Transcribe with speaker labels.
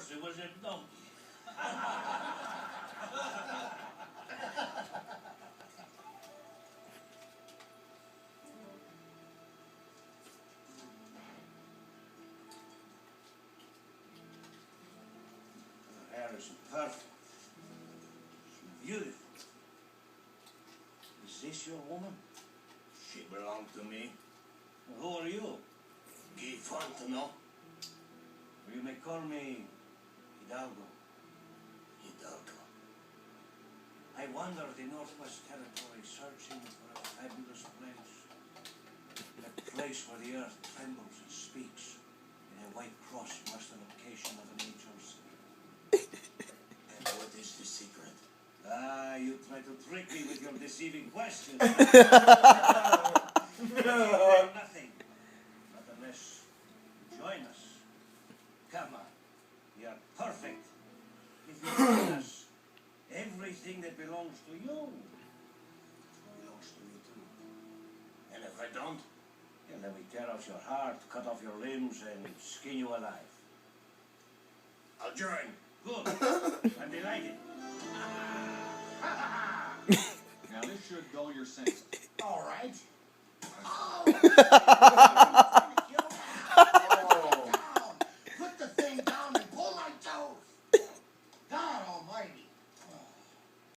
Speaker 1: course, it was a donkey. Her hair is perfect. She's beautiful. Is this your woman?
Speaker 2: She belonged to me.
Speaker 1: Who are you?
Speaker 2: Guy Fontenot.
Speaker 1: You may call me Hidalgo.
Speaker 2: Hidalgo.
Speaker 1: I wandered the Northwest Territory searching for a fabulous place. A place where the earth trembles and speaks in a white cross marks the location of an angel's.
Speaker 2: And what is the secret?
Speaker 1: Ah, you try to trick me with your deceiving questions. Nothing. Not unless you join us. Come on. You're perfect. If you join us, everything that belongs to you belongs to me too.
Speaker 2: And if I don't?
Speaker 1: And then we tear off your heart, cut off your limbs, and skin you alive.
Speaker 2: I'll join.
Speaker 1: Good. I'm delighted.
Speaker 3: Now this should dull your senses.
Speaker 2: All right.